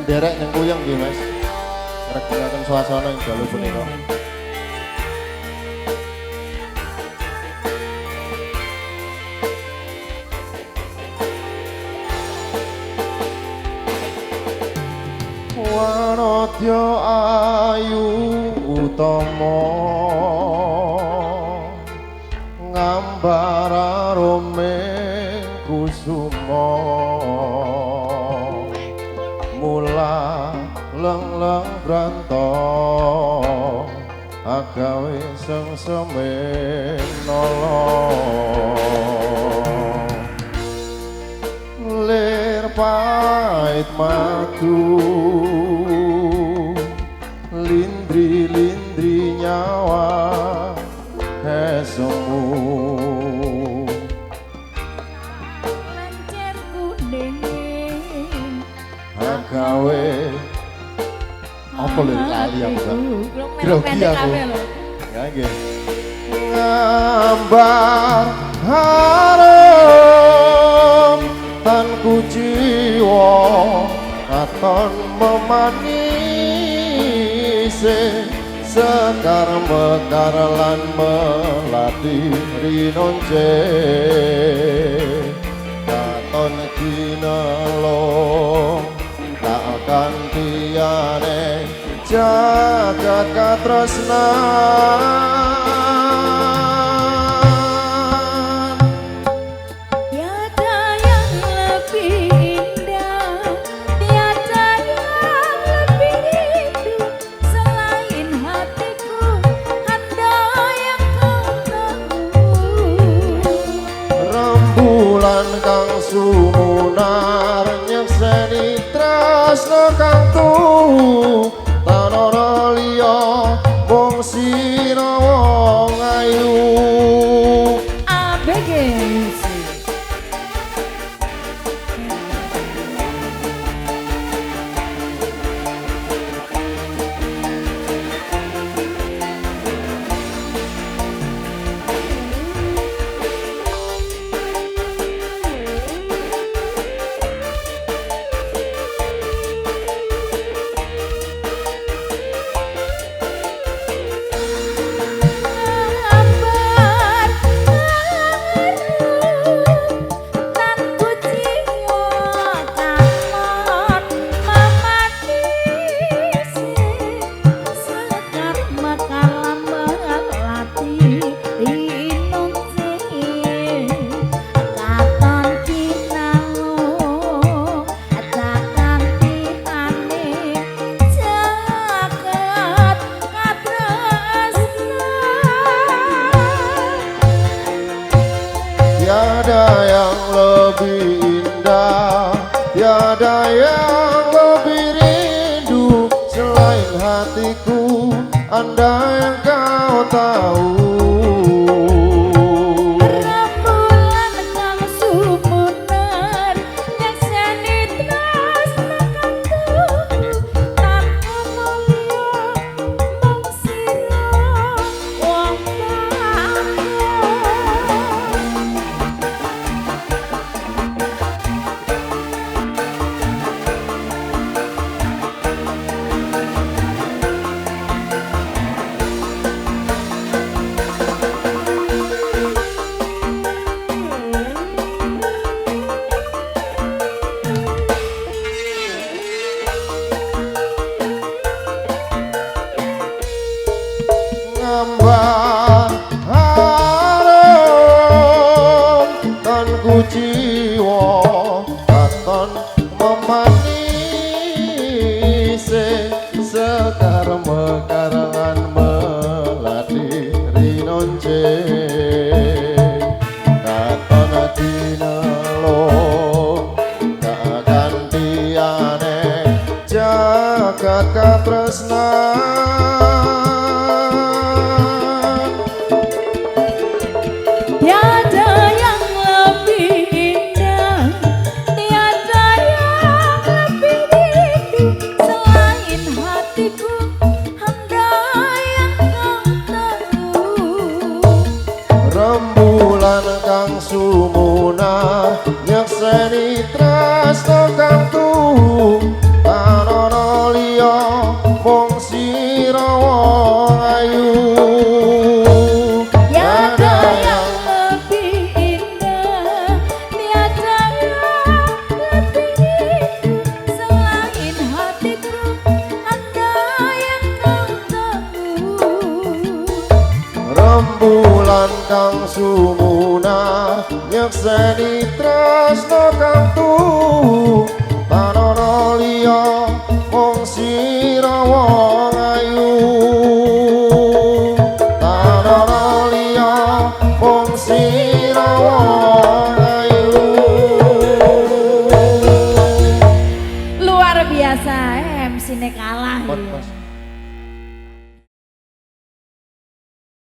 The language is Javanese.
Derek yang kuyang nggih Mas. Regenaken suasana ing dalu punika. Wanodya ayu utama ngambara romeng kusuma mula leng-leng branto agawe sengsemen nolong lir pait madu lindri-lindri nyawa esemu lancar kuning agawe apa lho lali aku grogi aku ya nggih ngambar harum tan kuciwa katon memanise sekar mekar lan melati rinonce katon kinelong tak kantiane jagat katresnan tiada yang lebih indah tiada yang lebih rindu selain hatiku anda yang kau tahu rembulan kang sumunar nyekseni tresno kang tuhu tanara liya mung sira wong ayu ABG tiada yang lebih indah tiada yang lebih rindu selain hatiku anda yang kau tahu rembulan kang sumunar nyekseni tresno kang tuhu tanpa mulya mung sira wong tahu ngambar harum tan kuciwa katon memanise sekar mekar lan melati rinonce katon dinelong tak gantiane jagat katresnan tiada yang lebih indah tiada yang lebih rindu selain hatiku anda yang kau tahu rembulan kang sumunar nyekseni tresno kang tuhu tanah wulan kang sumuna nyekseni tresno kang tuhu tanono liya mung sira wong ayu tanono liya mung sira